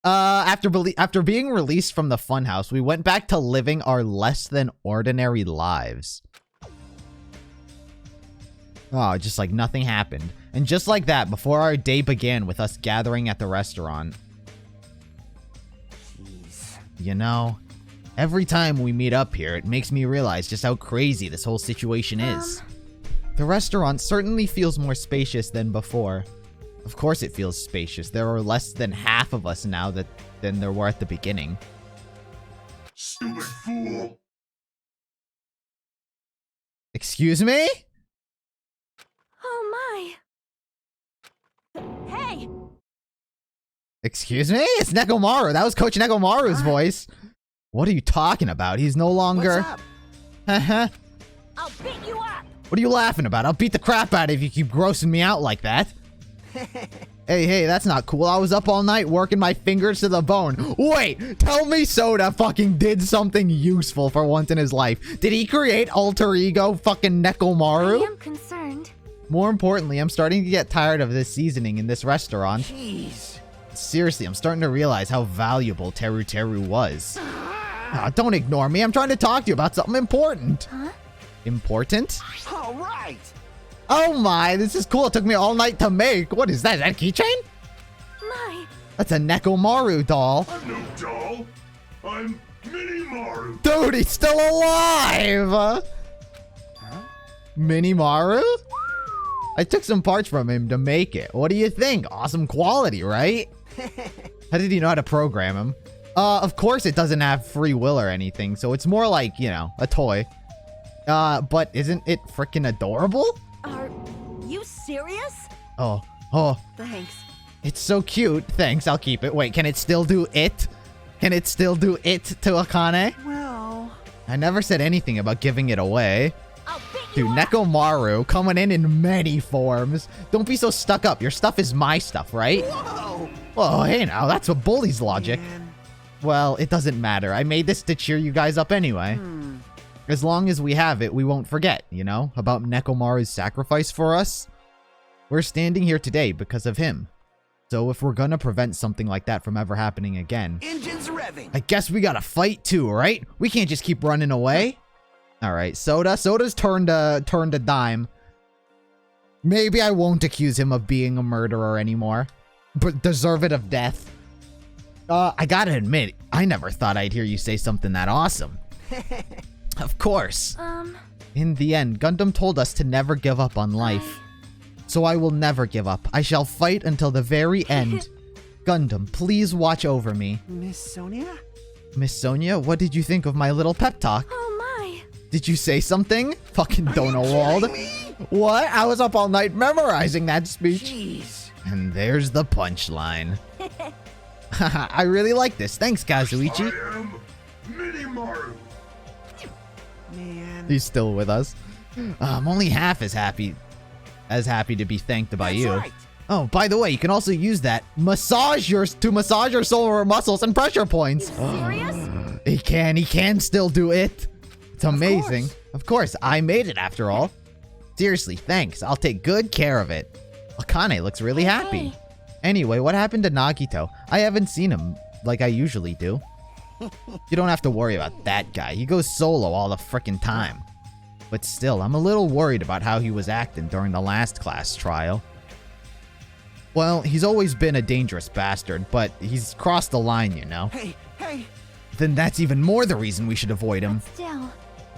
After being released from the funhouse, we went back to living our less than ordinary lives. Oh, just like nothing happened. And just like that, before our day began with us gathering at the restaurant. Jeez. You know, every time we meet up here, it makes me realize just how crazy this whole situation is. The restaurant certainly feels more spacious than before. Of course it feels spacious. There are less than half of us now than there were at the beginning. Stupid fool! Excuse me? Oh my. Hey! Excuse me? It's Nekomaru. That was Coach Nekomaru's voice. What are you talking about? He's no longer... What's up? Haha. I'll beat you up! What are you laughing about? I'll beat the crap out of you if you keep grossing me out like that. Hey, that's not cool. I was up all night working my fingers to the bone. Wait, tell me Soda fucking did something useful for once in his life. Did he create alter ego fucking Nekomaru? I am concerned. More importantly, I'm starting to get tired of this seasoning in this restaurant. Jeez. Seriously, I'm starting to realize how valuable Teru Teru was. Ah, don't ignore me. I'm trying to talk to you about something important. Huh? Important? All right. Oh my, this is cool. It took me all night to make. What is that? Is that a keychain? My. That's a Nekomaru doll. I'm no doll. I'm Mini-Maru. Dude, he's still alive! Huh? Mini-Maru? I took some parts from him to make it. What do you think? Awesome quality, right? How did you know how to program him? Of course it doesn't have free will or anything, so it's more like, you know, a toy. But isn't it freaking adorable? Are you serious? Oh, Thanks. it's so cute. Thanks, I'll keep it. Wait, can it still do it? Can it still do it to Akane? Well. I never said anything about giving it away. I'll beat Dude, you up! Nekomaru coming in many forms. Don't be so stuck up. Your stuff is my stuff, right? Whoa. Oh, hey now, that's a bully's logic. Man. Well, it doesn't matter. I made this to cheer you guys up anyway. As long as we have it, we won't forget, you know, about Nekomaru's sacrifice for us. We're standing here today because of him. So if we're gonna prevent something like that from ever happening again, Engines revving. I guess we gotta fight too, right? We can't just keep running away. Alright, Soda's turned a dime. Maybe I won't accuse him of being a murderer anymore. But deserve it of death. I gotta admit, I never thought I'd hear you say something that awesome. Of course. In the end, Gundam told us to never give up on life. So I will never give up. I shall fight until the very end. Gundam, please watch over me. Miss Sonia? Miss Sonia, what did you think of my little pep talk? Oh my. Did you say something? Fucking Donowald. What? I was up all night memorizing that speech. Jeez. And there's the punchline. I really like this. Thanks, Kazuichi. I am Mini-Maru. Man. He's still with us. I'm only half as happy to be thanked by That's you. right. Oh, by the way, you can also use that to massage your solar muscles and pressure points. Serious? He can still do it. It's amazing. Of course, I made it after all. Seriously, thanks. I'll take good care of it. Akane looks really happy. Hey. Anyway, what happened to Nagito? I haven't seen him like I usually do. You don't have to worry about that guy. He goes solo all the frickin' time. But still, I'm a little worried about how he was acting during the last class trial. Well, he's always been a dangerous bastard, but he's crossed the line, you know. Hey. Then that's even more the reason we should avoid him. Still.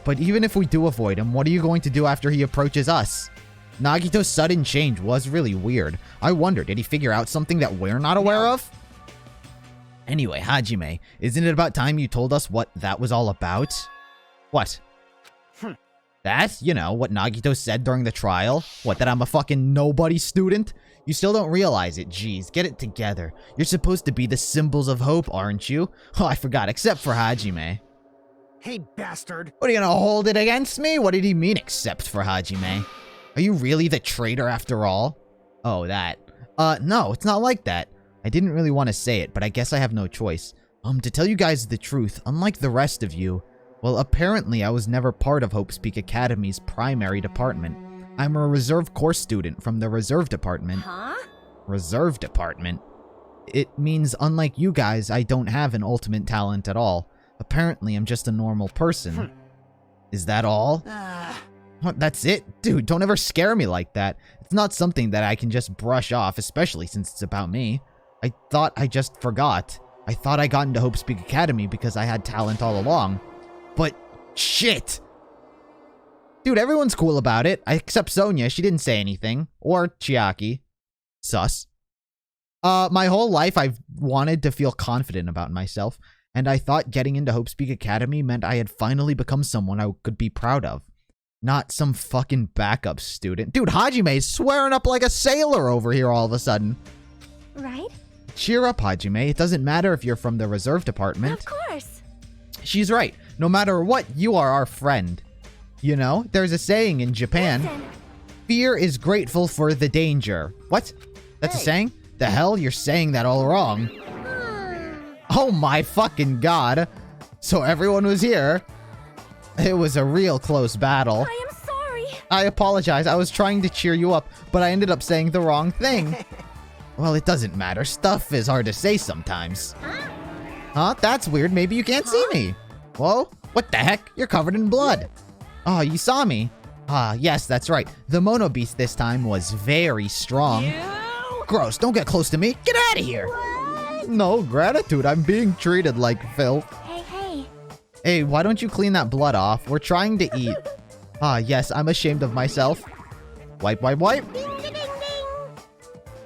But even if we do avoid him, what are you going to do after he approaches us? Nagito's sudden change was really weird. I wonder, did he figure out something that we're not aware of? Anyway, Hajime, isn't it about time you told us what that was all about? What? That? You know, what Nagito said during the trial? What, that I'm a fucking nobody student? You still don't realize it, jeez, get it together. You're supposed to be the symbols of hope, aren't you? Oh, I forgot, except for Hajime. Hey, bastard. What, are you gonna hold it against me? What did he mean, except for Hajime? Are you really the traitor after all? Oh, that. No, it's not like that. I didn't really want to say it, but I guess I have no choice. To tell you guys the truth, unlike the rest of you, well, apparently I was never part of Hope's Peak Academy's primary department. I'm a reserve course student from the reserve department. Huh? Reserve department? It means, unlike you guys, I don't have an ultimate talent at all. Apparently, I'm just a normal person. Is that all? What, that's it? Dude, don't ever scare me like that. It's not something that I can just brush off, especially since it's about me. I thought I just forgot. I thought I got into Hope's Peak Academy because I had talent all along. But, shit! Dude, everyone's cool about it, except Sonia. She didn't say anything. Or Chiaki. Sus. My whole life, I've wanted to feel confident about myself, and I thought getting into Hope's Peak Academy meant I had finally become someone I could be proud of. Not some fucking backup student. Dude, Hajime's swearing up like a sailor over here all of a sudden. Right? Cheer up, Hajime. It doesn't matter if you're from the reserve department. Of course. She's right. No matter what, you are our friend. You know, there's a saying in Japan. Listen. Fear is grateful for the danger. What? That's a saying? The hell? You're saying that all wrong. Oh my fucking god. So everyone was here. It was a real close battle. I am sorry. I apologize. I was trying to cheer you up, but I ended up saying the wrong thing. Well, it doesn't matter. Stuff is hard to say sometimes. Huh? That's weird. Maybe you can't see me. Whoa. What the heck? You're covered in blood. Oh, you saw me. Ah, yes, that's right. The Mono Beast this time was very strong. Gross. Don't get close to me. Get out of here. What? No gratitude. I'm being treated like filth. Hey. Hey, why don't you clean that blood off? We're trying to eat. Ah, yes, I'm ashamed of myself. Wipe, wipe, wipe. Ding, ding, ding.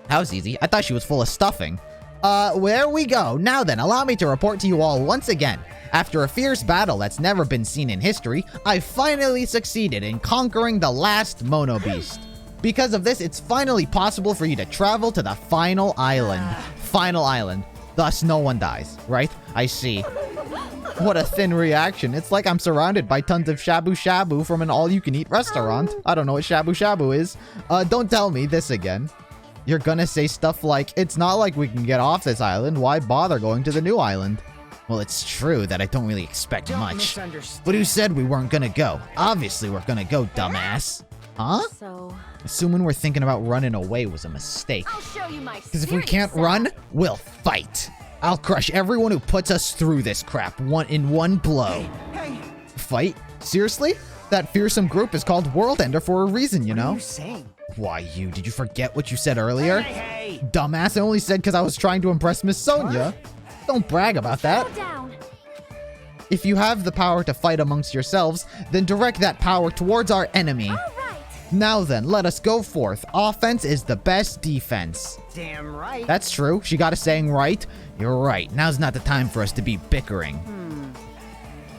That was easy. I thought she was full of stuffing. There we go. Now then, allow me to report to you all once again. After a fierce battle that's never been seen in history, I finally succeeded in conquering the last Mono Beast. Because of this, it's finally possible for you to travel to the final island. Final island. Thus, no one dies, right? I see. What a thin reaction. It's like I'm surrounded by tons of shabu shabu from an all-you-can-eat restaurant. I don't know what shabu shabu is. Don't tell me this again. You're gonna say stuff like, it's not like we can get off this island. Why bother going to the new island? Well, it's true that I don't really expect much. But who said we weren't gonna go? Obviously we're gonna go, dumbass. Huh? So, Assuming we're thinking about running away was a mistake. I'll show you my Because if we can't run, we'll fight. I'll crush everyone who puts us through this crap in one blow. Hey, Fight? Seriously? That fearsome group is called World Ender for a reason, you what are know? you saying? Why, did you forget what you said earlier? Hey. Dumbass, I only said because I was trying to impress Miss Sonia. Don't brag about that. Slow down. If you have the power to fight amongst yourselves, then direct that power towards our enemy. All right. Now then, let us go forth. Offense is the best defense. Damn right. That's true. She got a saying right. You're right. Now's not the time for us to be bickering.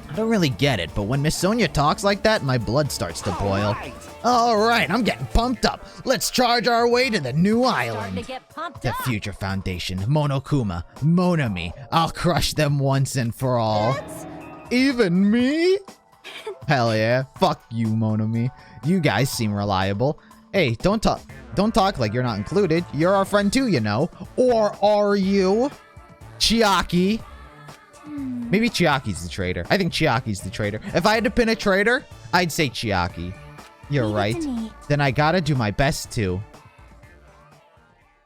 I don't really get it, but when Miss Sonia talks like that, my blood starts to boil. Right. Alright, I'm getting pumped up. Let's charge our way to the new Starting to island. get pumped The up. Future Foundation, Monokuma, Monami. I'll crush them once and for all. Even me? Hell yeah. Fuck you, Monami. You guys seem reliable. Hey, don't talk like you're not included. You're our friend too, you know. Or are you? Chiaki. Maybe Chiaki's the traitor. I think Chiaki's the traitor. If I had to pin a traitor, I'd say Chiaki. You're Leave it right. to me. Then I gotta do my best too.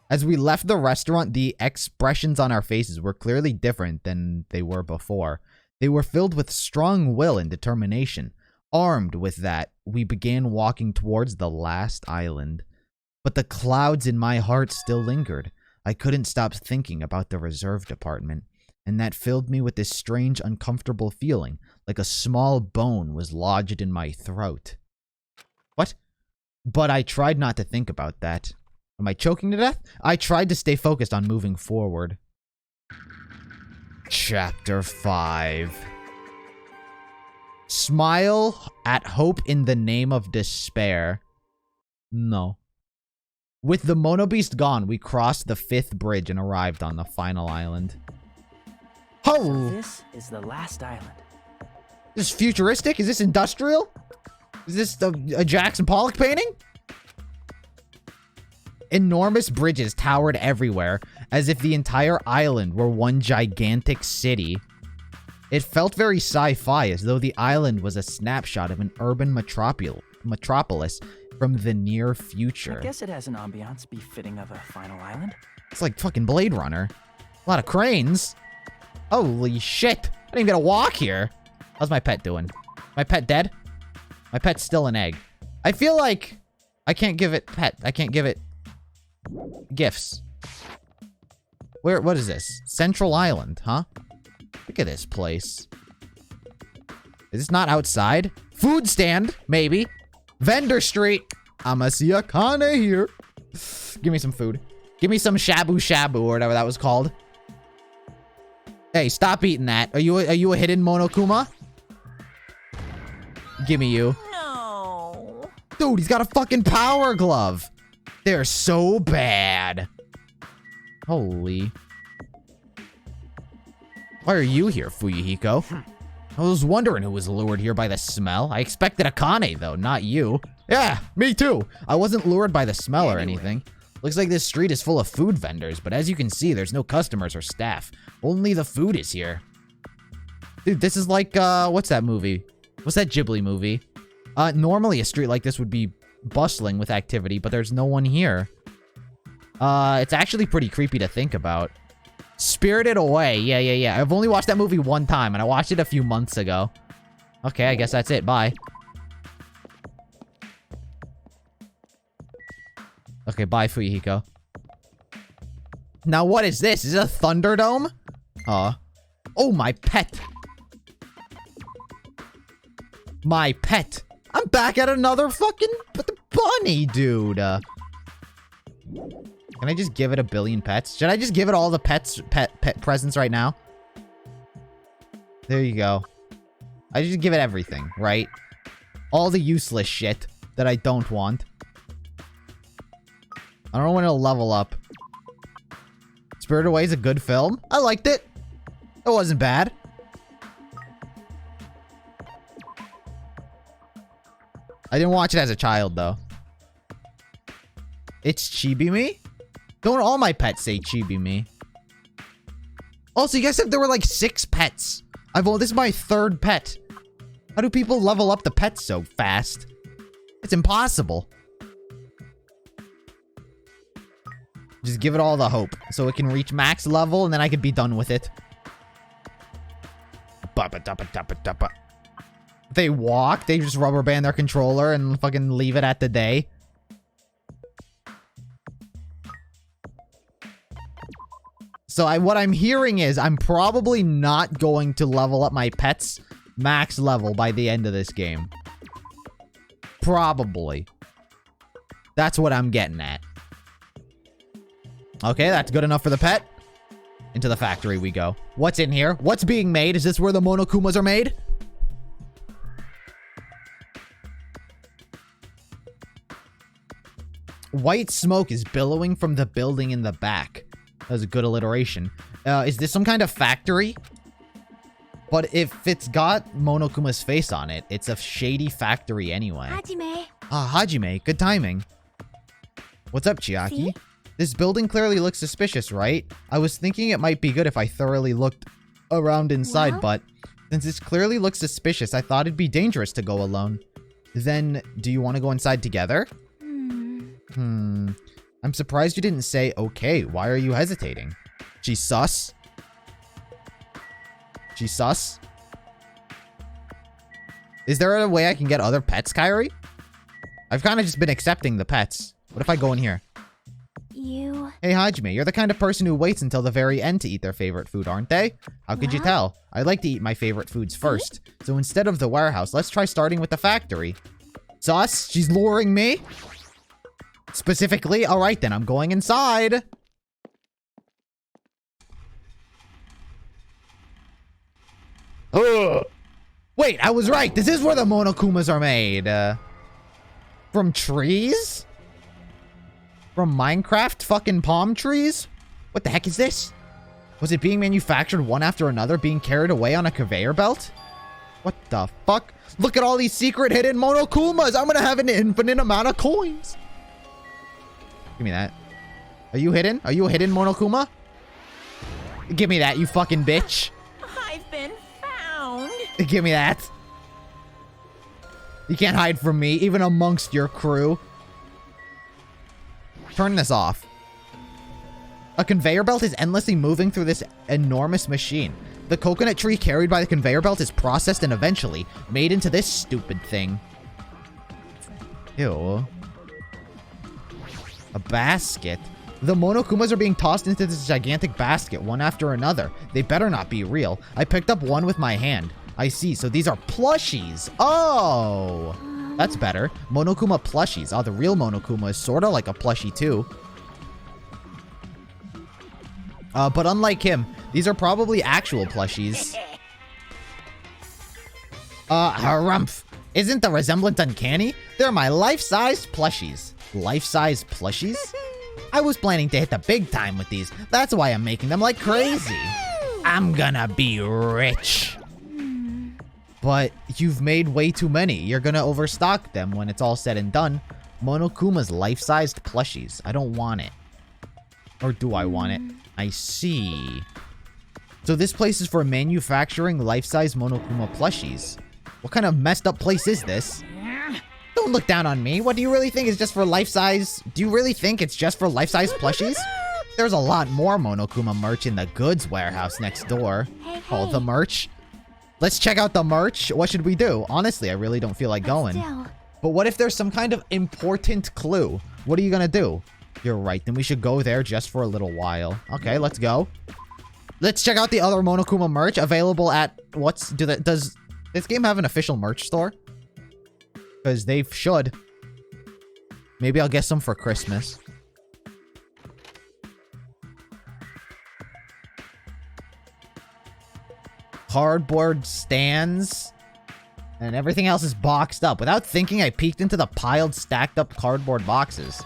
As we left the restaurant, the expressions on our faces were clearly different than they were before. They were filled with strong will and determination. Armed with that, we began walking towards the last island. But the clouds in my heart still lingered. I couldn't stop thinking about the reserve department, and that filled me with this strange, uncomfortable feeling, like a small bone was lodged in my throat. What? But I tried not to think about that. Am I choking to death? I tried to stay focused on moving forward. Chapter 5. Smile at hope in the name of despair. No. With the Mono Beast gone, we crossed the 5th bridge and arrived on the final island. Oh! This is the last island. This is futuristic? Is this industrial? Is this a Jackson Pollock painting? Enormous bridges towered everywhere, as if the entire island were one gigantic city. It felt very sci-fi, as though the island was a snapshot of an urban metropolis from the near future. I guess it has an ambiance befitting of a final island. It's like fucking Blade Runner. A lot of cranes. Holy shit. I didn't even get to walk here. How's my pet doing? My pet dead? My pet's still an egg. I feel like I can't give it pet. I can't give it gifts. What is this? Central Island, huh? Look at this place. Is this not outside? Food stand, maybe. Vendor street. I'ma see a Kane here. Give me some food. Give me some shabu shabu or whatever that was called. Hey, stop eating that. Are you a hidden Monokuma? Give me you. No. Dude, he's got a fucking power glove. They're so bad. Holy. Why are you here, Fuyuhiko? I was wondering who was lured here by the smell. I expected Akane, though, not you. Yeah, me too. I wasn't lured by the smell or anything. Looks like this street is full of food vendors, but as you can see, there's no customers or staff. Only the food is here. Dude, this is like, what's that movie? What's that Ghibli movie? Normally a street like this would be bustling with activity, but there's no one here. It's actually pretty creepy to think about. Spirited Away. Yeah. I've only watched that movie one time, and I watched it a few months ago. Okay, I guess that's it. Bye. Okay, bye, Fuyuhiko. Now, what is this? Is it a Thunderdome? Oh, my pet. My pet. I'm back at another fucking bunny, dude. Can I just give it a billion pets? Should I just give it all the pet presents right now? There you go. I just give it everything, right? All the useless shit that I don't want. I don't know when it'll level up. Spirited Away is a good film. I liked it. It wasn't bad. I didn't watch it as a child, though. It's Chibi-me? Don't all my pets say Chibi-me? Also, you guys said there were like 6 pets. This is my 3rd pet. How do people level up the pets so fast? It's impossible. Just give it all the hope so it can reach max level and then I could be done with it. They walk, they just rubber band their controller and fucking leave it at the day. So what I'm hearing is I'm probably not going to level up my pets max level by the end of this game. Probably. That's what I'm getting at. Okay, that's good enough for the pet. Into the factory we go. What's in here? What's being made? Is this where the Monokumas are made? White smoke is billowing from the building in the back. That was a good alliteration. Is this some kind of factory? But if it's got Monokuma's face on it, it's a shady factory anyway. Hajime. Ah, Hajime. Good timing. What's up, Chiaki? See? This building clearly looks suspicious, right? I was thinking it might be good if I thoroughly looked around inside, Well? but since this clearly looks suspicious, I thought it'd be dangerous to go alone. Then, do you want to go inside together? I'm surprised you didn't say, okay, why are you hesitating? She's sus? She's sus? Is there a way I can get other pets, Kairi? I've kind of just been accepting the pets. What if I go in here? You. Hey, Hajime, you're the kind of person who waits until the very end to eat their favorite food, aren't they? How could you What? tell? I like to eat my favorite foods first. So instead of the warehouse, let's try starting with the factory. Sus? She's luring me? Specifically? Alright then, I'm going inside. Ugh. Wait, I was right. This is where the Monokumas are made. From trees? From Minecraft fucking palm trees? What the heck is this? Was it being manufactured one after another, being carried away on a conveyor belt? What the fuck? Look at all these secret hidden Monokumas. I'm gonna have an infinite amount of coins. Give me that. Are you hidden? Are you a hidden Monokuma? Give me that, you fucking bitch. I've been found. Give me that. You can't hide from me, even amongst your crew. Turn this off. A conveyor belt is endlessly moving through this enormous machine. The coconut tree carried by the conveyor belt is processed and eventually made into this stupid thing. Ew. A basket? The Monokumas are being tossed into this gigantic basket, one after another. They better not be real. I picked up one with my hand. I see, so these are plushies. Oh! That's better. Monokuma plushies. Oh, the real Monokuma is sort of like a plushie too. But unlike him, these are probably actual plushies. Harumph. Isn't the resemblance uncanny? They're my life-sized plushies. Life-size plushies? I was planning to hit the big time with these. That's why I'm making them like crazy. I'm gonna be rich. But you've made way too many. You're gonna overstock them when it's all said and done. Monokuma's life-sized plushies. I don't want it. Or do I want it? I see. So this place is for manufacturing life-size Monokuma plushies. What kind of messed up place is this? Don't look down on me. What do you really think is just for life-size? Do you really think it's just for life-size plushies? There's a lot more Monokuma merch in the goods warehouse next door. Called the merch. Let's check out the merch. What should we do? Honestly, I really don't feel like going. But what if there's some kind of important clue? What are you gonna do? You're right, then we should go there just for a little while. Okay, let's go. Let's check out the other Monokuma merch available at... Does this game have an official merch store? Because they should. Maybe I'll get some for Christmas. Cardboard stands. And everything else is boxed up. Without thinking, I peeked into the piled, stacked up cardboard boxes.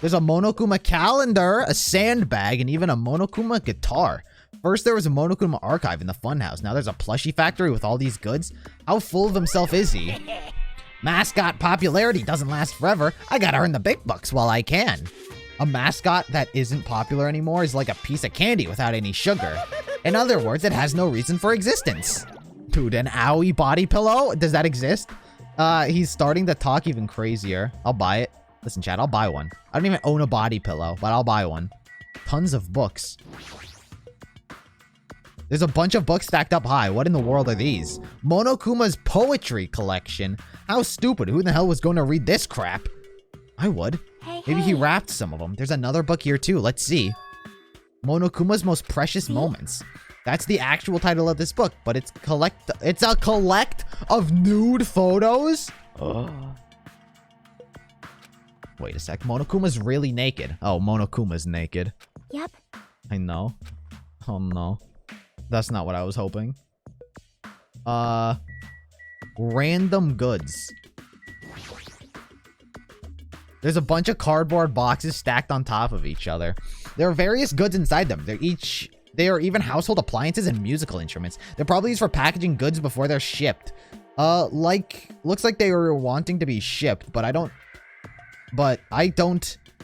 There's a Monokuma calendar, a sandbag, and even a Monokuma guitar. First, there was a Monokuma archive in the funhouse. Now there's a plushie factory with all these goods. How full of himself is he? Mascot popularity doesn't last forever. I gotta earn the big bucks while I can. A mascot that isn't popular anymore is like a piece of candy without any sugar. In other words, it has no reason for existence. Dude, an owie body pillow? Does that exist? He's starting to talk even crazier. I'll buy it. Listen, chat, I'll buy one. I don't even own a body pillow, but I'll buy one. Tons of books. There's a bunch of books stacked up high. What in the world are these? Monokuma's poetry collection. How stupid. Who in the hell was going to read this crap? I would. Maybe he rapped some of them. There's another book here too. Let's see. Monokuma's Most Precious Moments. That's the actual title of this book, but it's a collect of nude photos? Wait a sec. Monokuma's really naked. Oh, Monokuma's naked. Yep. I know. Oh no. That's not what I was hoping. Random goods. There's a bunch of cardboard boxes stacked on top of each other. There are various goods inside them. They are even household appliances and musical instruments. They're probably used for packaging goods before they're shipped. Looks like they were wanting to be shipped, but I don't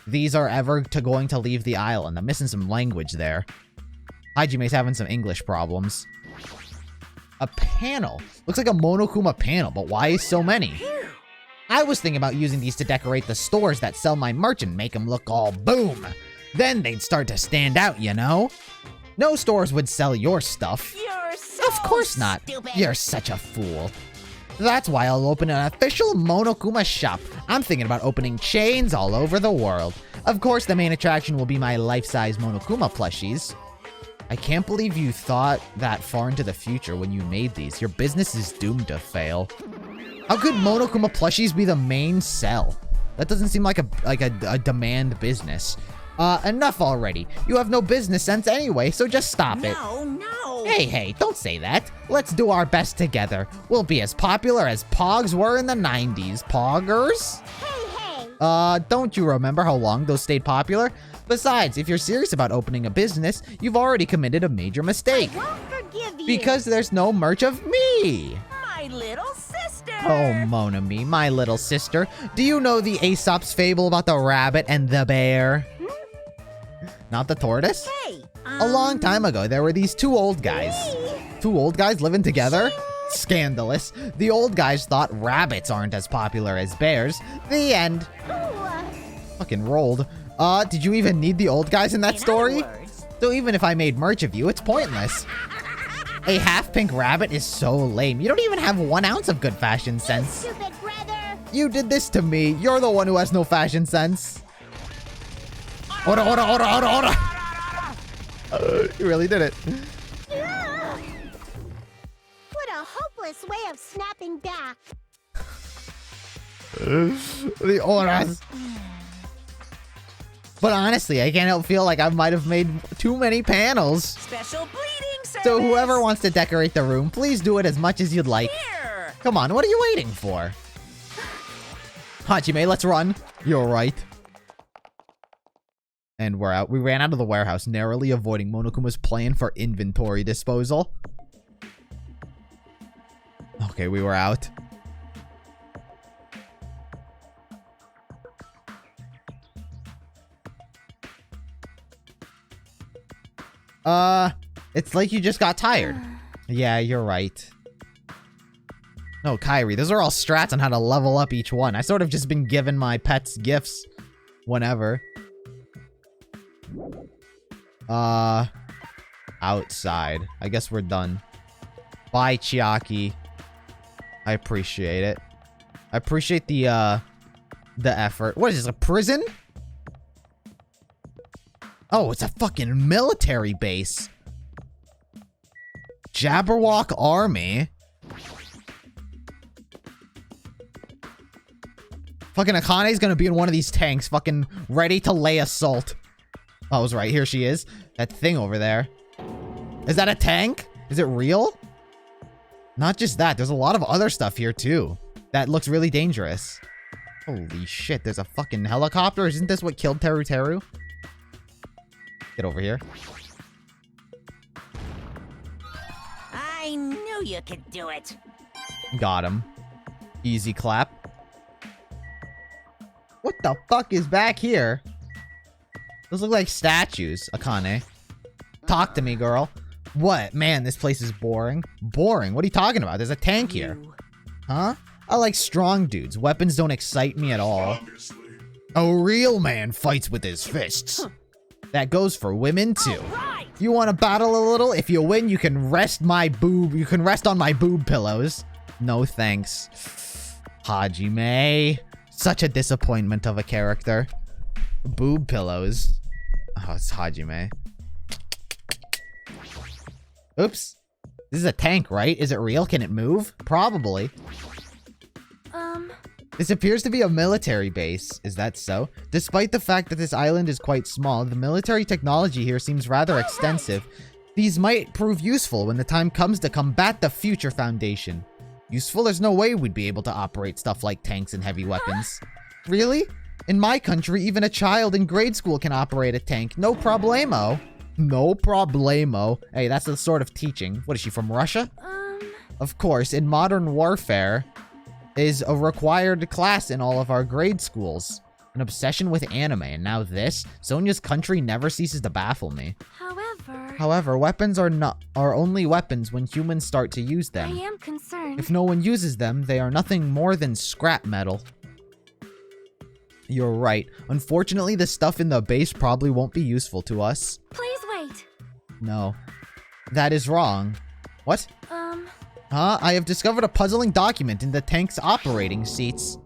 these are ever going to leave the island. I'm missing some language there. Hajime's having some English problems. A panel. Looks like a Monokuma panel, but why so many? I was thinking about using these to decorate the stores that sell my merch and make them look all boom. Then they'd start to stand out, you know? No stores would sell your stuff. You're so Of course not. stupid. You're such a fool. That's why I'll open an official Monokuma shop. I'm thinking about opening chains all over the world. Of course, the main attraction will be my life-size Monokuma plushies. I can't believe you thought that far into the future when you made these. Your business is doomed to fail. How could Monokuma plushies be the main sell? That doesn't seem like a demand business. Enough already. You have no business sense anyway, so just stop it. No. Hey, don't say that. Let's do our best together. We'll be as popular as Pogs were in the 90s. Poggers? Hey. Don't you remember how long those stayed popular? Besides, if you're serious about opening a business, you've already committed a major mistake. I won't forgive you. Because there's no merch of me. My little sister. Oh, Monami, my little sister. Do you know the Aesop's fable about the rabbit and the bear? Not the tortoise? Hey. A long time ago, there were these two old guys. Two old guys living together? Scandalous. The old guys thought rabbits aren't as popular as bears. The end. Ooh. Fucking rolled. Did you even need the old guys in that In story? other words, So even if I made merch of you, it's pointless. A half-pink rabbit is so lame. You don't even have 1 ounce of good fashion sense. stupid brother. You did this to me. You're the one who has no fashion sense. Ora, ora, ora, ora, ora. You really did it. Ugh. What a hopeless way of snapping back. The auras. But honestly, I can't help feel like I might have made too many panels. Special bleeding service. So whoever wants to decorate the room, please do it as much as you'd like. Here. Come on, what are you waiting for? Hajime, let's run. You're right. And we're out. We ran out of the warehouse, narrowly avoiding Monokuma's plan for inventory disposal. Okay, we were out. It's like you just got tired. Yeah, you're right. No, Kyrie, those are all strats on how to level up each one. I sort of just been given my pets gifts whenever. Outside. I guess we're done. Bye, Chiaki. I appreciate it. I appreciate the effort. What is this, a prison? Oh, it's a fucking military base. Jabberwock Army. Fucking Akane's gonna be in one of these tanks, fucking ready to lay assault. Oh, I was right. Here she is. That thing over there. Is that a tank? Is it real? Not just that. There's a lot of other stuff here, too. That looks really dangerous. Holy shit. There's a fucking helicopter. Isn't this what killed Teru Teru? Get over here. I knew you could do it. Got him. Easy clap. What the fuck is back here? Those look like statues, Akane. Talk to me, girl. What? Man, this place is boring. Boring? What are you talking about? There's a tank here. Huh? I like strong dudes. Weapons don't excite me at all. Obviously. A real man fights with his fists. That goes for women, too. Right. You want to battle a little? If you win, you can rest my boob. You can rest on my boob pillows. No thanks. Hajime. Such a disappointment of a character. Boob pillows. Oh, it's Hajime. Oops. This is a tank, right? Is it real? Can it move? Probably. This appears to be a military base. Is that so? Despite the fact that this island is quite small, the military technology here seems rather extensive. These might prove useful when the time comes to combat the Future Foundation. Useful? There's no way we'd be able to operate stuff like tanks and heavy weapons. Really? In my country, even a child in grade school can operate a tank. No problemo. No problemo. Hey, that's the sort of teaching. What is she, from Russia? Of course, in modern warfare is a required class in all of our grade schools. An obsession with anime, and now this? Sonia's country never ceases to baffle me. However, weapons are only weapons when humans start to use them. I am concerned. If no one uses them, they are nothing more than scrap metal. You're right. Unfortunately, the stuff in the base probably won't be useful to us. Please wait. No. That is wrong. What? I have discovered a puzzling document in the tank's operating seats.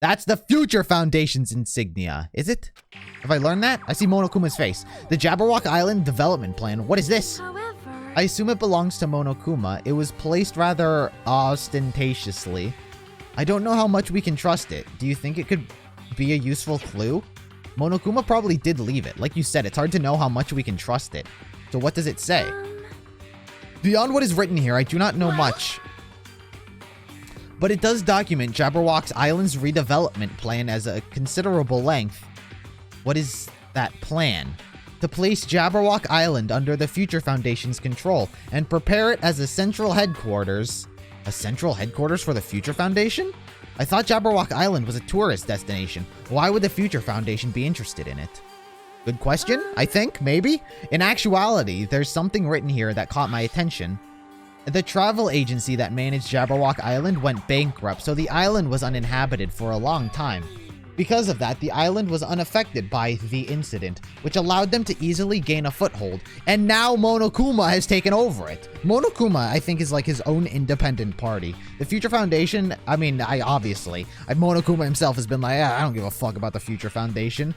That's the Future Foundation's insignia, is it? Have I learned that? I see Monokuma's face. The Jabberwock Island Development Plan. What is this? However, I assume it belongs to Monokuma. It was placed rather ostentatiously. I don't know how much we can trust it. Do you think it could be a useful clue? Monokuma probably did leave it. Like you said, it's hard to know how much we can trust it. So what does it say? Beyond what is written here, I do not know much. But it does document Jabberwock Island's redevelopment plan as a considerable length. What is that plan? To place Jabberwock Island under the Future Foundation's control and prepare it as a central headquarters. A central headquarters for the Future Foundation? I thought Jabberwock Island was a tourist destination. Why would the Future Foundation be interested in it? Good question, I think, maybe? In actuality, there's something written here that caught my attention. The travel agency that managed Jabberwock Island went bankrupt, so the island was uninhabited for a long time. Because of that, the island was unaffected by the incident, which allowed them to easily gain a foothold. And now Monokuma has taken over it. Monokuma, I think, is like his own independent party. The Future Foundation, I mean, Monokuma himself has been like, I don't give a fuck about the Future Foundation.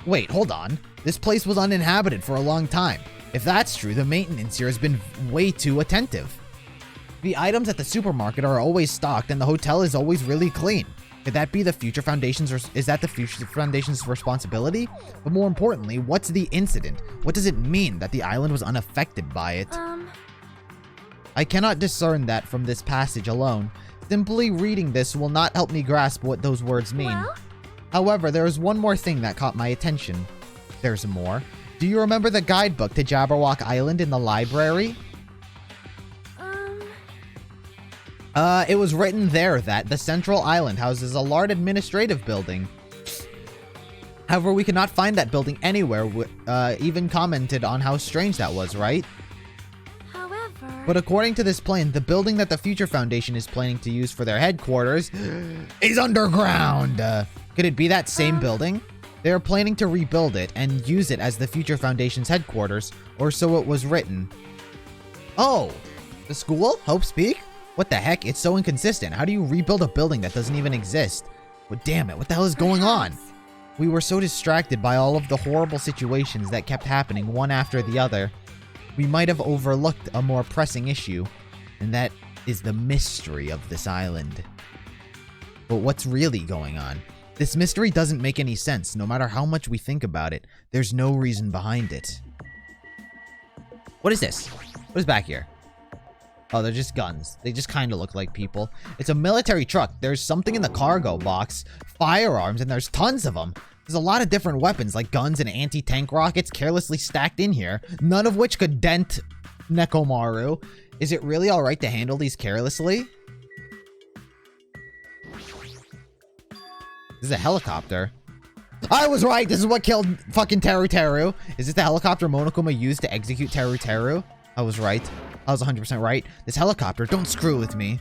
Wait, hold on. This place was uninhabited for a long time. If that's true, the maintenance here has been way too attentive. The items at the supermarket are always stocked and the hotel is always really clean. Could that be the Future Foundation's, is that the Future Foundation's responsibility? But more importantly, what's the incident? What does it mean that the island was unaffected by it? I cannot discern that from this passage alone. Simply reading this will not help me grasp what those words mean. Well? However, there is one more thing that caught my attention. There's more. Do you remember the guidebook to Jabberwock Island in the library? It was written there that the central island houses a large administrative building. However, we could not find that building anywhere, even commented on how strange that was, right? However... But according to this plan, the building that the Future Foundation is planning to use for their headquarters is underground. Could it be that same building? They are planning to rebuild it and use it as the Future Foundation's headquarters, or so it was written. Oh, the school? Hope's Peak? What the heck? It's so inconsistent. How do you rebuild a building that doesn't even exist? Well, damn it, what the hell is going on? We were so distracted by all of the horrible situations that kept happening one after the other. We might have overlooked a more pressing issue, and that is the mystery of this island. But what's really going on? This mystery doesn't make any sense, no matter how much we think about it. There's no reason behind it. What is this? What is back here? Oh, they're just guns. They just kind of look like people. It's a military truck. There's something in the cargo box. Firearms, and there's tons of them. There's a lot of different weapons, like guns and anti-tank rockets, carelessly stacked in here. None of which could dent Nekomaru. Is it really alright to handle these carelessly? This is a helicopter. I was right! This is what killed fucking Teru Teru. Is this the helicopter Monokuma used to execute Teru Teru? I was right. I was 100% right. This helicopter, don't screw with me.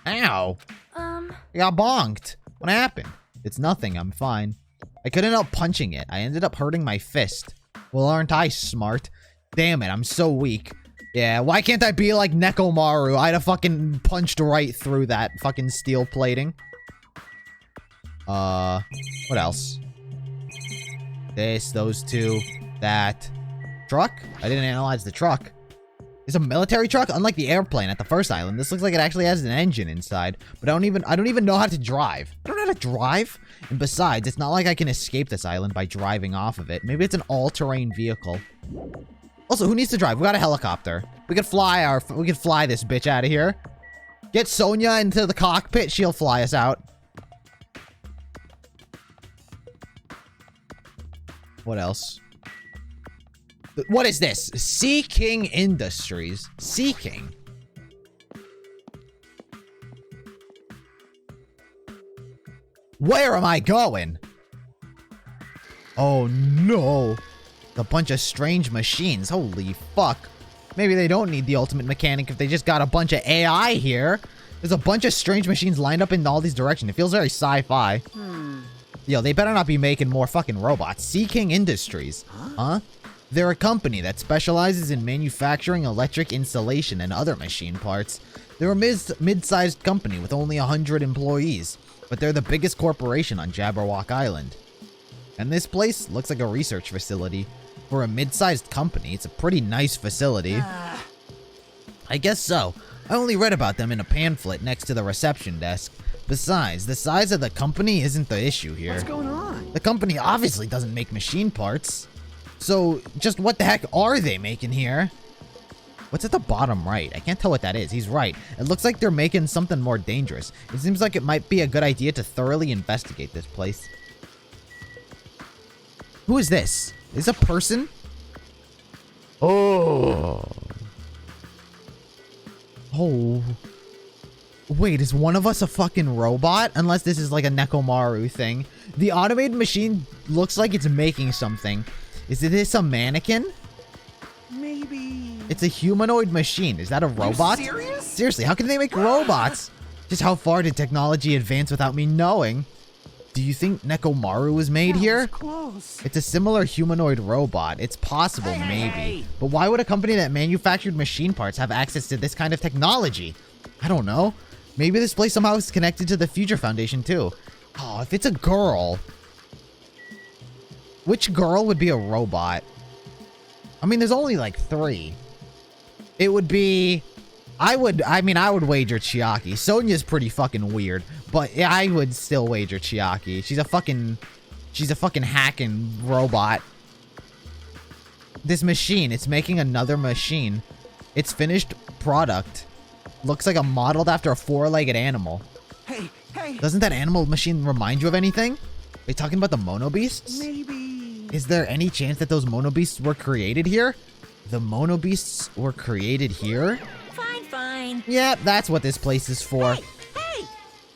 Ow. I got bonked. What happened? It's nothing, I'm fine. I couldn't help punching it. I ended up hurting my fist. Well, aren't I smart? Damn it, I'm so weak. Yeah, why can't I be like Nekomaru? I'd have fucking punched right through that fucking steel plating. What else? This, those two, that. Truck? I didn't analyze the truck. It's a military truck? Unlike the airplane at the first island, this looks like it actually has an engine inside. But I don't even know how to drive. I don't know how to drive. And besides, it's not like I can escape this island by driving off of it. Maybe it's an all-terrain vehicle. Also, who needs to drive? We got a helicopter. We could fly this bitch out of here. Get Sonia into the cockpit. She'll fly us out. What else? What is this? Sea King Industries. Sea King. Where am I going? Oh no. A bunch of strange machines. Holy fuck. Maybe they don't need the ultimate mechanic if they just got a bunch of AI here. There's a bunch of strange machines lined up in all these directions. It feels very sci-fi. Yo, they better not be making more fucking robots. Sea King Industries. Huh? They're a company that specializes in manufacturing electric installation and other machine parts. They're a mid-sized company with only 100 employees, but they're the biggest corporation on Jabberwock Island. And this place looks like a research facility. For a mid-sized company, it's a pretty nice facility. I guess so. I only read about them in a pamphlet next to the reception desk. Besides, the size of the company isn't the issue here. What's going on? The company obviously doesn't make machine parts. So, just what the heck are they making here? What's at the bottom right? I can't tell what that is. He's right. It looks like they're making something more dangerous. It seems like it might be a good idea to thoroughly investigate this place. Who is this? Is this a person? Oh. Oh. Wait, is one of us a fucking robot? Unless this is like a Nekomaru thing. The automated machine looks like it's making something. Is this a mannequin? Maybe. It's a humanoid machine. Is that a robot? Are you serious? Seriously, how can they make robots? Just how far did technology advance without me knowing? Do you think Nekomaru was made That here? was close. It's a similar humanoid robot. It's possible, maybe. Hey. But why would a company that manufactured machine parts have access to this kind of technology? I don't know. Maybe this place somehow is connected to the Future Foundation, too. Oh, if it's a girl... Which girl would be a robot? I mean, there's only like 3. It would be... I would wager Chiaki. Sonia's pretty fucking weird, but yeah, I would still wager Chiaki. She's a fucking hacking robot. This machine, it's making another machine. Its finished product looks like a modeled after a 4-legged animal. Hey, hey. Doesn't that animal machine remind you of anything? Are you talking about the Mono Beasts? Maybe. Is there any chance that those Mono Beasts were created here? The Mono Beasts were created here? Fine. Yep, that's what this place is for. Hey!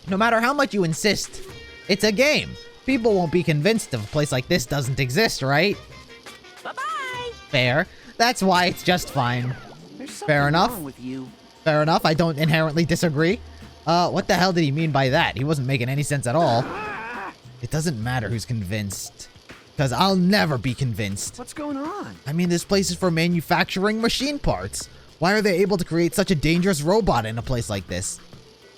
No matter how much you insist, it's a game. People won't be convinced if a place like this doesn't exist, right? Bye-bye! Fair. That's why it's just fine. There's something Fair enough. wrong with you. Fair enough, I don't inherently disagree. What the hell did he mean by that? He wasn't making any sense at all. It doesn't matter who's convinced. Because I'll never be convinced. What's going on? I mean, this place is for manufacturing machine parts. Why are they able to create such a dangerous robot in a place like this?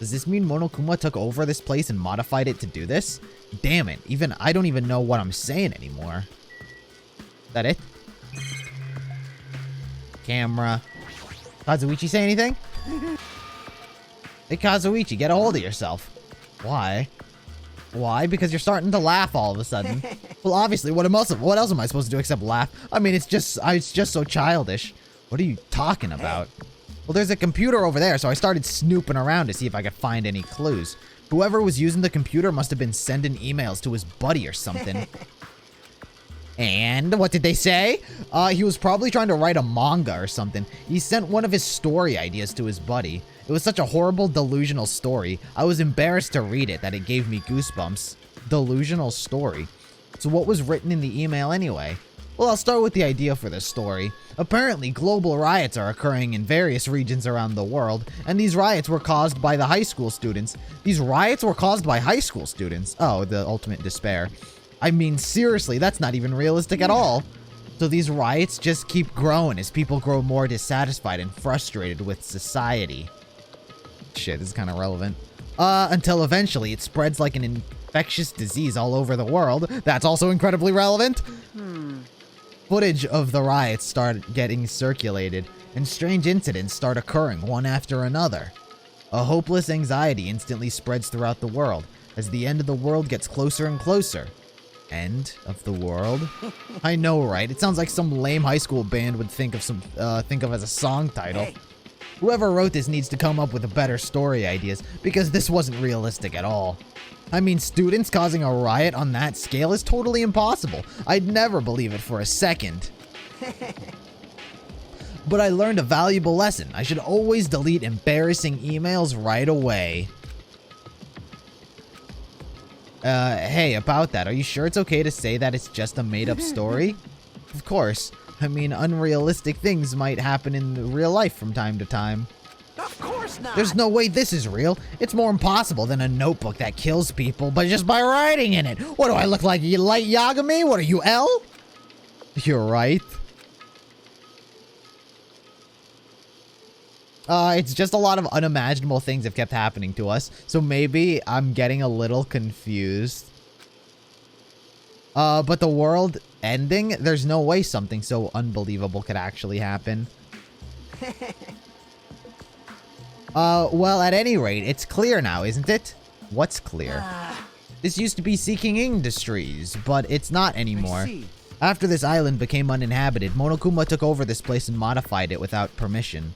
Does this mean Monokuma took over this place and modified it to do this? Damn it, I don't even know what I'm saying anymore. Is that it? Camera. Kazuichi say anything? Hey Kazuichi, get a hold of yourself. Why? Why? Because you're starting to laugh all of a sudden. Well, obviously, what else am I supposed to do except laugh? I mean, it's just so childish. What are you talking about? Well, there's a computer over there, so I started snooping around to see if I could find any clues. Whoever was using the computer must have been sending emails to his buddy or something. And what did they say? He was probably trying to write a manga or something. He sent one of his story ideas to his buddy. It was such a horrible, delusional story. I was embarrassed to read it that it gave me goosebumps. Delusional story. So what was written in the email anyway? Well, I'll start with the idea for this story. Apparently, global riots are occurring in various regions around the world, and these riots were caused by the high school students. These riots were caused by high school students? Oh, the ultimate despair. I mean, seriously, that's not even realistic at all. So these riots just keep growing as people grow more dissatisfied and frustrated with society. Shit, this is kind of relevant. Until eventually it spreads like an infectious disease all over the world. That's also incredibly relevant. Footage of the riots start getting circulated, and strange incidents start occurring one after another. A hopeless anxiety instantly spreads throughout the world as the end of the world gets closer and closer. End of the world? I know, right? It sounds like some lame high school band would think of as a song title. Hey. Whoever wrote this needs to come up with better story ideas, because this wasn't realistic at all. I mean, students causing a riot on that scale is totally impossible. I'd never believe it for a second. But I learned a valuable lesson. I should always delete embarrassing emails right away. Hey, about that, are you sure it's okay to say that it's just a made-up story? Of course. I mean, unrealistic things might happen in real life from time to time. Of course not. There's no way this is real. It's more impossible than a notebook that kills people, but just by writing in it. What do I look like, Light Yagami? What are you, L? You're right. It's just a lot of unimaginable things have kept happening to us, so maybe I'm getting a little confused. But the world ending? There's no way something so unbelievable could actually happen. Well, at any rate, it's clear now, isn't it? What's clear? This used to be Seeking Industries, but it's not anymore. I see. After this island became uninhabited, Monokuma took over this place and modified it without permission.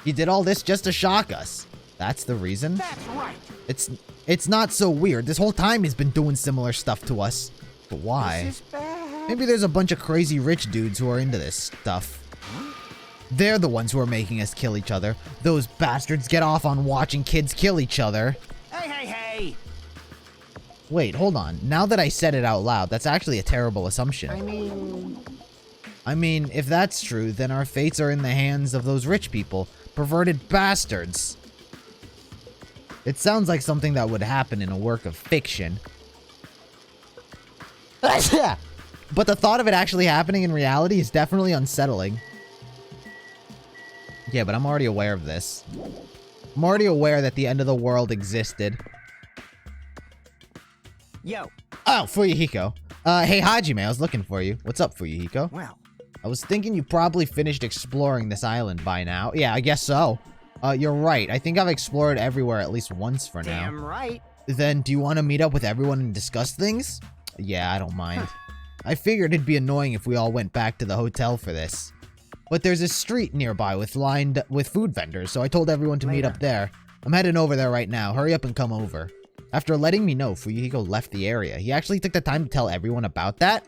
He did all this just to shock us. That's the reason? That's right. It's not so weird. This whole time he's been doing similar stuff to us. But why? This is bad. Maybe there's a bunch of crazy rich dudes who are into this stuff. They're the ones who are making us kill each other. Those bastards get off on watching kids kill each other. Hey, hey, hey. Wait, hold on. Now that I said it out loud, that's actually a terrible assumption. I mean, if that's true, then our fates are in the hands of those rich people. Perverted bastards. It sounds like something that would happen in a work of fiction. But the thought of it actually happening in reality is definitely unsettling. Yeah, but I'm already aware of this. I'm already aware that the end of the world existed. Yo. Oh, Fuyuhiko. Hey Hajime, I was looking for you. What's up, Fuyuhiko? Well. I was thinking you probably finished exploring this island by now. Yeah, I guess so. You're right. I think I've explored everywhere at least once for now. Damn right. Then, do you want to meet up with everyone and discuss things? Yeah, I don't mind. I figured it'd be annoying if we all went back to the hotel for this. But there's a street nearby lined with food vendors, so I told everyone to meet up there. I'm heading over there right now. Hurry up and come over. After letting me know, Fuyuhiko left the area. He actually took the time to tell everyone about that?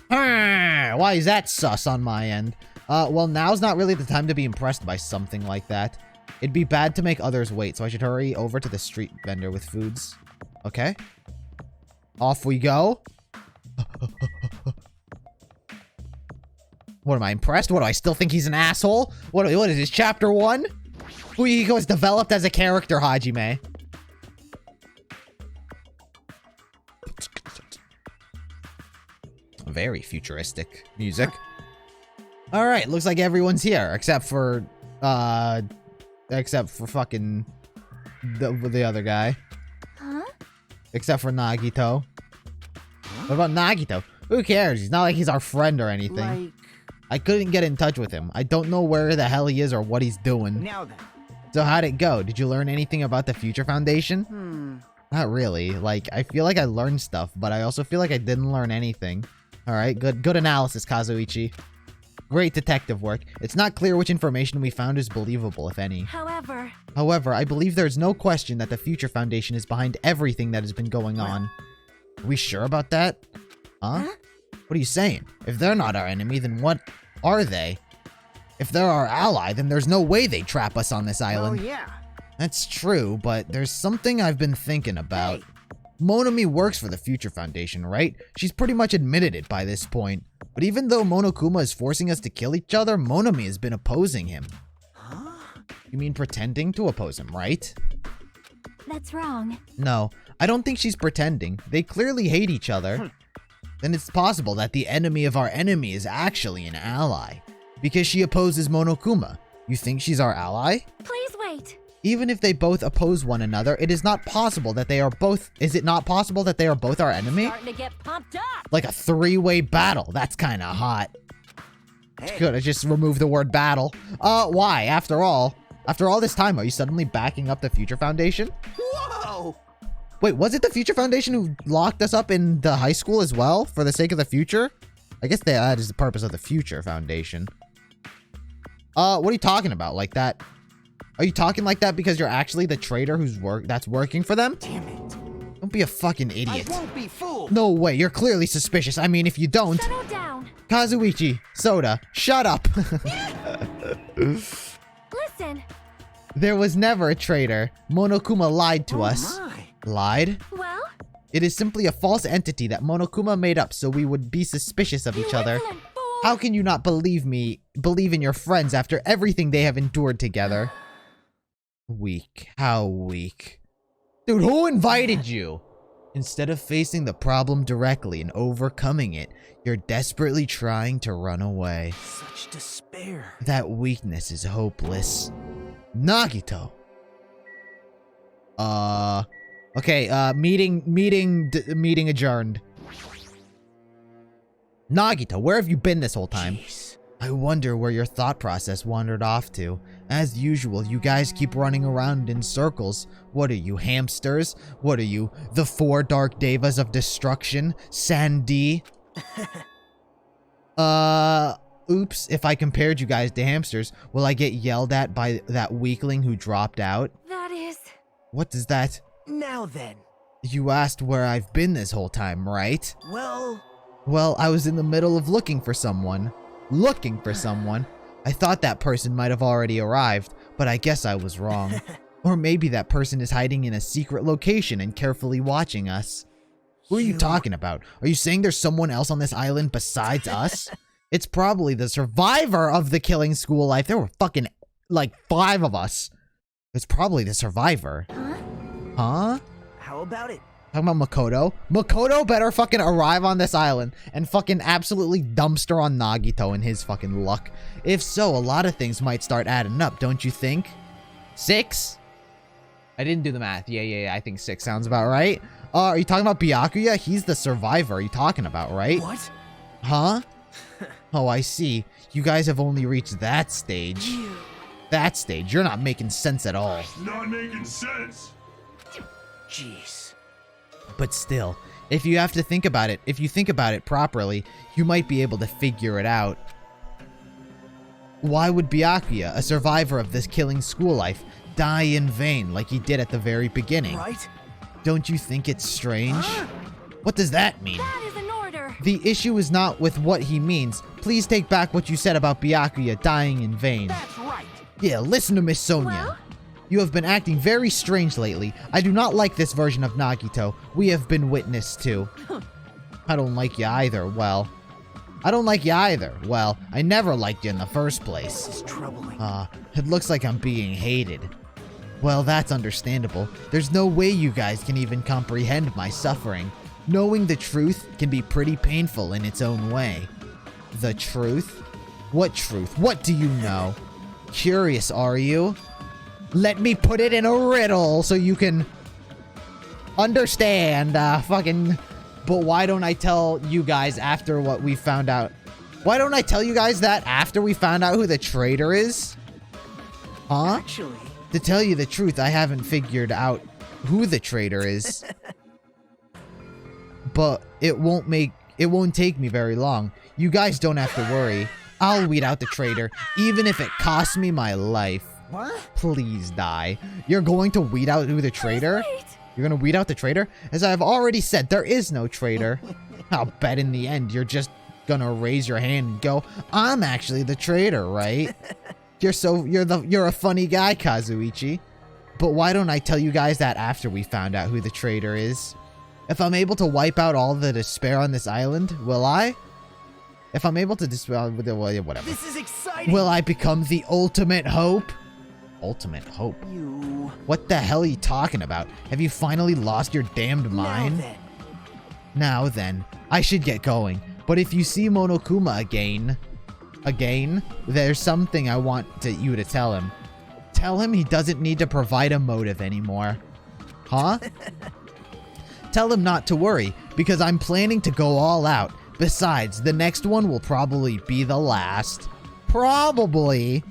Why is that sus on my end? Well, now's not really the time to be impressed by something like that. It'd be bad to make others wait, so I should hurry over to the street vendor with foods. Okay. Off we go. What, am I impressed? What, do I still think he's an asshole? What is this, chapter 1? Fuyuhiko is developed as a character, Hajime. Very futuristic music. Alright, looks like everyone's here, except for fucking the other guy. Huh? Except for Nagito. What about Nagito? Who cares? He's not like he's our friend or anything. Like... I couldn't get in touch with him. I don't know where the hell he is or what he's doing. Now then. So how'd it go? Did you learn anything about the Future Foundation? Not really. Like, I feel like I learned stuff, but I also feel like I didn't learn anything. Alright, good analysis, Kazuichi. Great detective work. It's not clear which information we found is believable, if any. However, I believe there's no question that the Future Foundation is behind everything that has been going on. Are we sure about that? Huh? What are you saying? If they're not our enemy, then what are they? If they're our ally, then there's no way they'd trap us on this island. Oh, yeah. That's true, but there's something I've been thinking about. Hey. Monami works for the Future Foundation, right? She's pretty much admitted it by this point. But even though Monokuma is forcing us to kill each other, Monami has been opposing him. Huh? You mean pretending to oppose him, right? That's wrong. No, I don't think she's pretending. They clearly hate each other. Then it's possible that the enemy of our enemy is actually an ally. Because she opposes Monokuma. You think she's our ally? Please wait. Even if they both oppose one another, it is not possible that they are both... Is it not possible that they are both our enemy? Starting to get pumped up. Like a three-way battle. That's kind of hot. Hey. Good, I just removed the word battle. Why? After all this time, are you suddenly backing up the Future Foundation? Whoa! Wait, was it the Future Foundation who locked us up in the high school as well? For the sake of the future? I guess that is the purpose of the Future Foundation. What are you talking about? Like that? Are you talking like that because you're actually the traitor that's working for them? Damn it. Don't be a fucking idiot. I won't be fooled. No way, you're clearly suspicious. I mean, if you don't... Settle down. Kazuichi, Soda, shut up. Listen. There was never a traitor. Monokuma lied to us. My. Lied? Well? It is simply a false entity that Monokuma made up so we would be suspicious of each other. How can you not believe in your friends after everything they have endured together? Weak. How weak. Dude, who invited you? Instead of facing the problem directly and overcoming it, you're desperately trying to run away. Such despair. That weakness is hopeless. Nagito. Okay, meeting adjourned. Nagito, where have you been this whole time? Jeez. I wonder where your thought process wandered off to. As usual, you guys keep running around in circles. What are you, hamsters? What are you, the 4 Dark Devas of Destruction? Sandy? Oops, if I compared you guys to hamsters, will I get yelled at by that weakling who dropped out? That is... What is that? Now then. You asked where I've been this whole time, right? Well, I was in the middle of looking for someone. I thought that person might have already arrived, but I guess I was wrong. Or maybe that person is hiding in a secret location and carefully watching us. Who are you talking about? Are you saying there's someone else on this island besides us? It's probably the survivor of the killing school life. There were fucking, like, 5 of us. It's probably the survivor. Huh? Huh? how about it? Talking about Makoto. Makoto better fucking arrive on this island and fucking absolutely dumpster on Nagito in his fucking luck. If so, a lot of things might start adding up, don't you think? 6? I didn't do the math. Yeah, I think 6 sounds about right. Are you talking about Byakuya? He's the survivor you're talking about, right? What? Huh? Oh, I see. You guys have only reached that stage. That stage. You're not making sense at all. It's not making sense. Jeez. But still, if you have to think about it, if you think about it properly, you might be able to figure it out. Why would Byakuya, a survivor of this killing school life, die in vain like he did at the very beginning? Right? Don't you think it's strange? What does that mean? That is an order. The issue is not with what he means. Please take back what you said about Byakuya dying in vain. That's right. Yeah, listen to Miss Sonia. Well? You have been acting very strange lately. I do not like this version of Nagito. We have been witness to. I don't like you either. Well, I don't like you either. Well, I never liked you in the first place. This is troubling. It looks like I'm being hated. Well, that's understandable. There's no way you guys can even comprehend my suffering. Knowing the truth can be pretty painful in its own way. The truth? What truth? What do you know? Curious, are you? Let me put it in a riddle so you can understand, But why don't I tell you guys after what we found out? Why don't I tell you guys that after we found out who the traitor is? Huh? Actually, To tell you the truth, I haven't figured out who the traitor is. But it won't take me very long. You guys don't have to worry. I'll weed out the traitor, even if it costs me my life. what? Please die. You're going to weed out who the traitor? Wait. You're going to weed out the traitor? As I've already said, there is no traitor. I'll bet in the end you're just gonna raise your hand and go, I'm actually the traitor, right? You're a funny guy, Kazuichi. But why don't I tell you guys that after we found out who the traitor is? If I'm able to wipe out all the despair on this island, will I? If I'm able to dispel, well, whatever. This is exciting. Will I become the ultimate hope? Ultimate hope? You. What the hell are you talking about? Have you finally lost your damned mind? Now then, I should get going. But if you see Monokuma again, there's something I want you to tell him. Tell him he doesn't need to provide a motive anymore. Huh? Tell him not to worry, because I'm planning to go all out. Besides, the next one will probably be the last. Probably.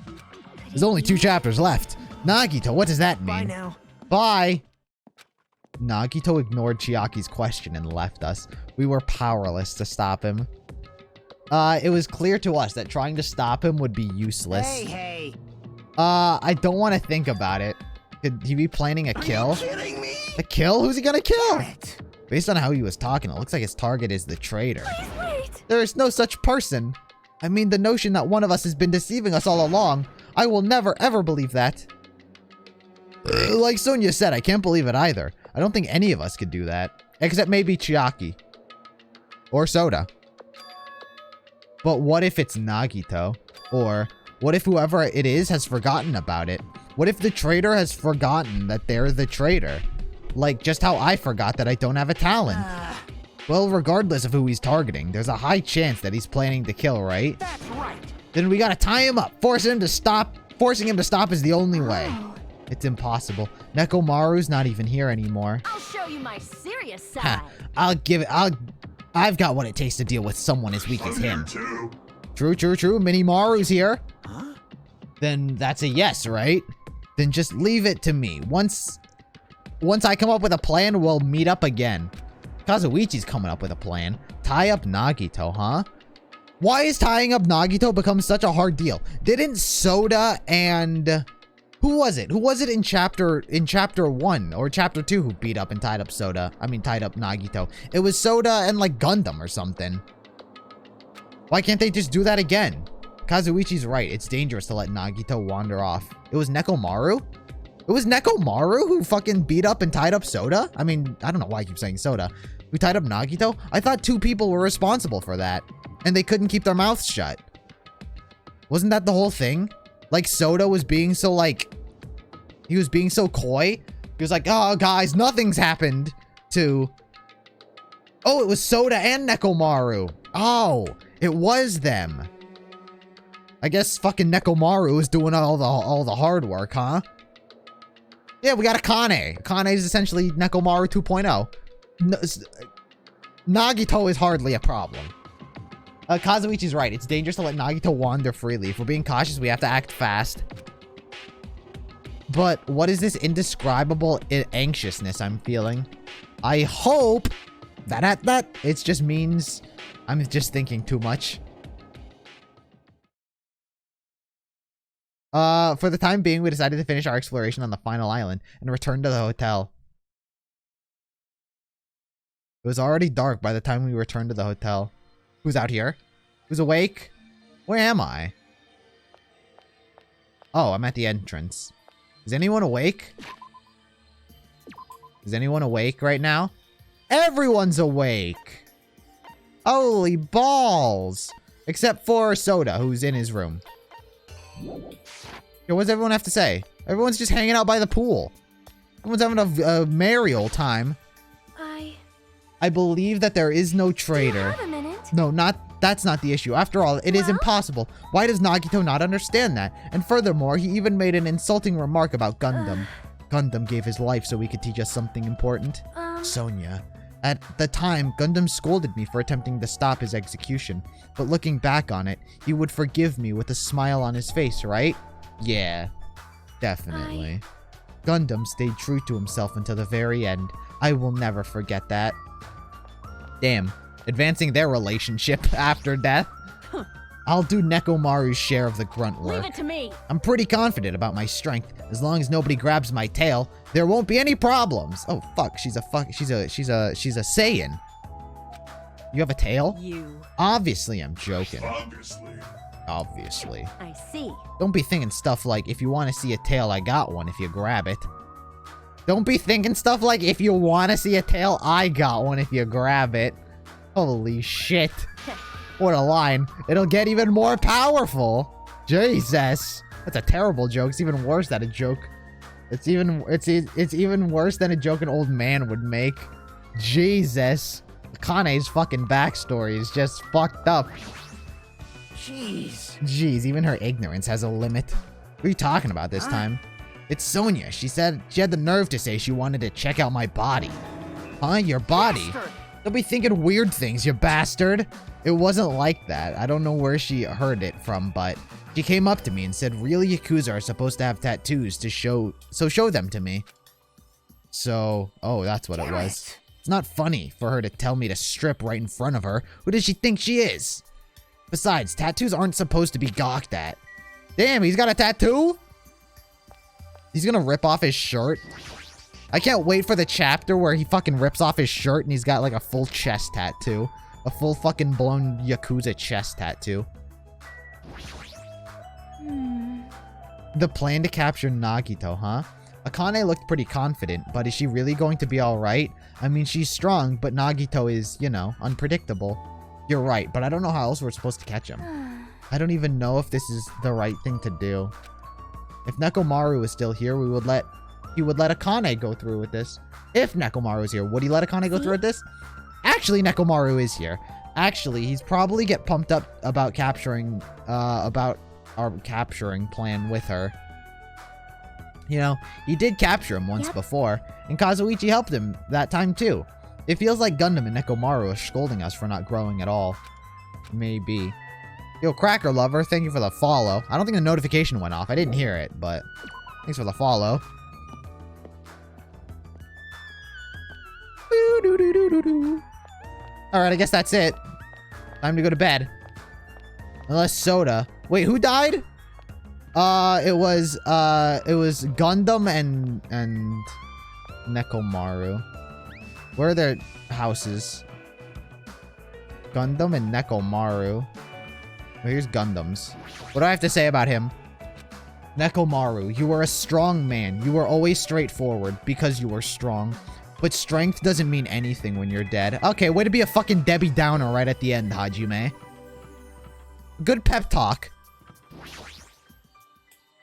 There's only 2 chapters left. Nagito, what does that mean? Bye now. Bye. Nagito ignored Chiaki's question and left us. We were powerless to stop him. It was clear to us that trying to stop him would be useless. Hey. I don't want to think about it. Could he be planning a kill? Are you kidding me? A kill? Who's he gonna kill? What? Based on how he was talking, it looks like his target is the traitor. Please wait. There is no such person. I mean, the notion that one of us has been deceiving us all along. I will never, ever believe that. Like Sonia said, I can't believe it either. I don't think any of us could do that. Except maybe Chiaki. Or Soda. But what if it's Nagito? Or what if whoever it is has forgotten about it? What if the traitor has forgotten that they're the traitor? Like, just how I forgot that I don't have a talent. Well, regardless of who he's targeting, there's a high chance that he's planning to kill, right? That's right. Then we gotta tie him up. Forcing him to stop is the only way. It's impossible. Nekomaru's not even here anymore. I'll show you my serious side. Ha, I've got what it takes to deal with someone as weak as I'm here him. too. True. Minimaru's here. Huh? Then that's a yes, right? Then just leave it to me. Once I come up with a plan, we'll meet up again. Kazuichi's coming up with a plan. Tie up Nagito, huh? Why is tying up Nagito become such a hard deal? Didn't Soda and... Who was it? Who was it in chapter 1 or chapter 2 who beat up and tied up Nagito? It was Soda and like Gundam or something. Why can't they just do that again? Kazuichi's right. It's dangerous to let Nagito wander off. It was Nekomaru? It was Nekomaru who fucking beat up and tied up Soda? I mean, I don't know why I keep saying Soda. Who tied up Nagito? I thought 2 people were responsible for that. And they couldn't keep their mouths shut. Wasn't that the whole thing? Like, Soda was being so, like... He was being so coy. He was like, oh, guys, nothing's happened to Oh, it was Soda and Nekomaru. Oh, it was them. I guess fucking Nekomaru is doing all the hard work, huh? Yeah, we got Akane. Akane is essentially Nekomaru 2.0. Nagito is hardly a problem. Kazuichi's right. It's dangerous to let Nagito wander freely. If we're being cautious, we have to act fast. But what is this indescribable anxiousness I'm feeling? I hope that it just means I'm just thinking too much. For the time being, we decided to finish our exploration on the final island and return to the hotel. It was already dark by the time we returned to the hotel. Who's out here? Who's awake? Where am I? Oh, I'm at the entrance. Is anyone awake? Is anyone awake right now? Everyone's awake! Holy balls! Except for Soda, who's in his room. Yo, what does everyone have to say? Everyone's just hanging out by the pool. Everyone's having a merry old time. I believe that there is no traitor. Have a minute. No, that's not the issue. After all, it is impossible. Why does Nagito not understand that? And furthermore, he even made an insulting remark about Gundam. Gundam gave his life so he could teach us something important. Sonia. At the time, Gundam scolded me for attempting to stop his execution. But looking back on it, he would forgive me with a smile on his face, right? Yeah, definitely. Gundam stayed true to himself until the very end. I will never forget that. Damn. Advancing their relationship after death. I'll do Nekomaru's share of the grunt work. Leave it to me. I'm pretty confident about my strength. As long as nobody grabs my tail, there won't be any problems. Oh fuck, she's a Saiyan. You have a tail? You. Obviously, I'm joking. Obviously. I see. Don't be thinking stuff like, if you want to see a tail, I got one if you grab it. Don't be thinking stuff like, if you want to see a tail, I got one if you grab it. Holy shit. What a line. It'll get even more powerful. Jesus. That's a terrible joke. It's even worse than a joke. It's even worse than a joke an old man would make. Jesus. Akane's fucking backstory is just fucked up. Jeez, even her ignorance has a limit. What are you talking about this time? It's Sonia. She said she had the nerve to say she wanted to check out my body. Huh? Your body? Don't be thinking weird things, you bastard. It wasn't like that. I don't know where she heard it from, but she came up to me and said real Yakuza are supposed to have tattoos to show them to me. So, oh, that's what it was. It's not funny for her to tell me to strip right in front of her. Who does she think she is? Besides, tattoos aren't supposed to be gawked at. Damn, he's got a tattoo? He's gonna rip off his shirt. I can't wait for the chapter where he fucking rips off his shirt and he's got like a full chest tattoo. A full fucking blown Yakuza chest tattoo. The plan to capture Nagito, huh? Akane looked pretty confident, but is she really going to be alright? I mean, she's strong, but Nagito is, you know, unpredictable. You're right, but I don't know how else we're supposed to catch him. I don't even know if this is the right thing to do. If Nekomaru was still here, he would let Akane go through with this. If Nekomaru is here, would he let Akane go through with this? Actually, Nekomaru is here. Actually, he's probably get pumped up about capturing our capturing plan with her. You know, he did capture him once before, and Kazuichi helped him that time too. It feels like Gundam and Nekomaru are scolding us for not growing at all. Maybe. Yo, Cracker Lover, thank you for the follow. I don't think the notification went off. I didn't hear it, but thanks for the follow. Alright, I guess that's it. Time to go to bed. Unless Soda. Wait, who died? It was Gundam and Nekomaru. Where are their houses? Gundam and Nekomaru. Oh, here's Gundam's. What do I have to say about him? Nekomaru, you were a strong man. You were always straightforward because you were strong. But strength doesn't mean anything when you're dead. Okay, way to be a fucking Debbie Downer right at the end, Hajime. Good pep talk.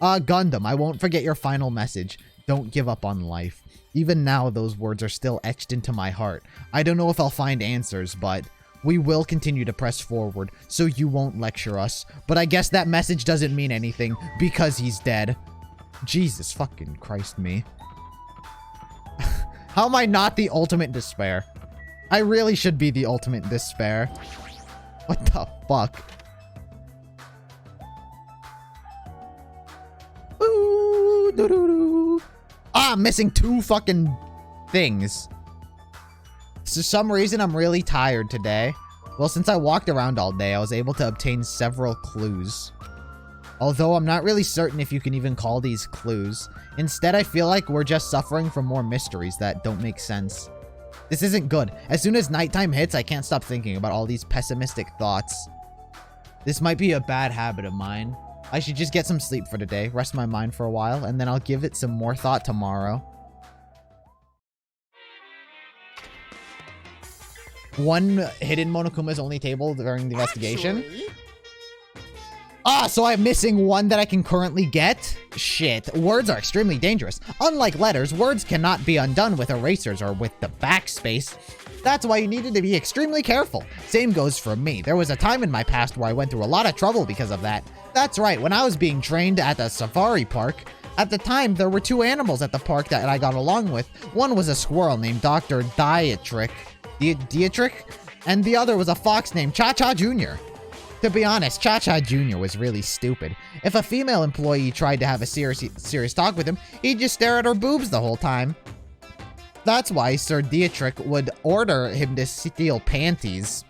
Gundam, I won't forget your final message. Don't give up on life. Even now, those words are still etched into my heart. I don't know if I'll find answers, but we will continue to press forward, so you won't lecture us. But I guess that message doesn't mean anything, because he's dead. Jesus fucking Christ me. How am I not the ultimate despair? I really should be the ultimate despair. What the fuck? Ooh, doo -doo -doo. Ah, I'm missing 2 fucking things. For some reason, I'm really tired today. Well, since I walked around all day, I was able to obtain several clues. Although I'm not really certain if you can even call these clues. Instead, I feel like we're just suffering from more mysteries that don't make sense. This isn't good. As soon as nighttime hits, I can't stop thinking about all these pessimistic thoughts. This might be a bad habit of mine. I should just get some sleep for today, rest my mind for a while, and then I'll give it some more thought tomorrow. One hidden Monokuma's only table during the investigation. Actually, Ah, so I'm missing one that I can currently get? Shit, words are extremely dangerous. Unlike letters, words cannot be undone with erasers or with the backspace. That's why you needed to be extremely careful. Same goes for me. There was a time in my past where I went through a lot of trouble because of that. That's right, when I was being trained at the safari park, at the time there were 2 animals at the park that I got along with. One was a squirrel named Dr. Dietrich, and the other was a fox named Cha-Cha Jr. To be honest, Cha-Cha Jr. was really stupid. If a female employee tried to have a serious talk with him, he'd just stare at her boobs the whole time. That's why Sir Dietrich would order him to steal panties.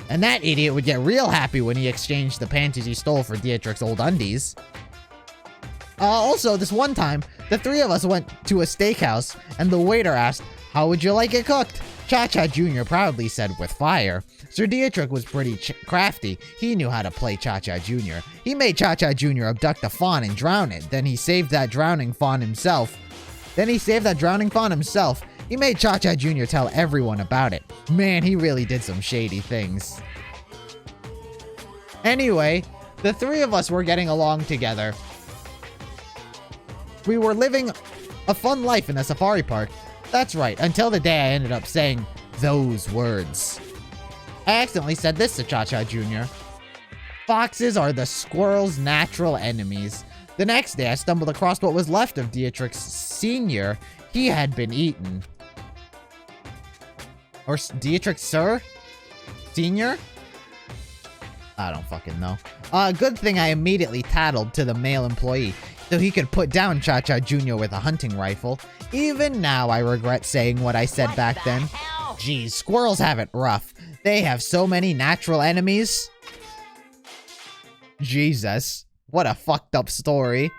And that idiot would get real happy when he exchanged the panties he stole for Dietrich's old undies. Also, this one time, the 3 of us went to a steakhouse, and the waiter asked, "How would you like it cooked?" Cha-Cha Jr. proudly said, "With fire." Sir Dietrich was pretty crafty. He knew how to play Cha-Cha Jr. He made Cha-Cha Jr. abduct a fawn and drown it. Then he saved that drowning fawn himself. He made Cha-Cha Jr. tell everyone about it. Man, he really did some shady things. Anyway, the 3 of us were getting along together. We were living a fun life in the safari park. That's right, until the day I ended up saying those words. I accidentally said this to Cha-Cha Jr. Foxes are the squirrel's natural enemies. The next day, I stumbled across what was left of Dietrich Sr. He had been eaten. Or Dietrich Sir? Senior? I don't fucking know. Good thing I immediately tattled to the male employee, so he could put down Cha-Cha Jr. with a hunting rifle. Even now, I regret saying what I said back then. Geez, squirrels have it rough. They have so many natural enemies. Jesus, what a fucked up story.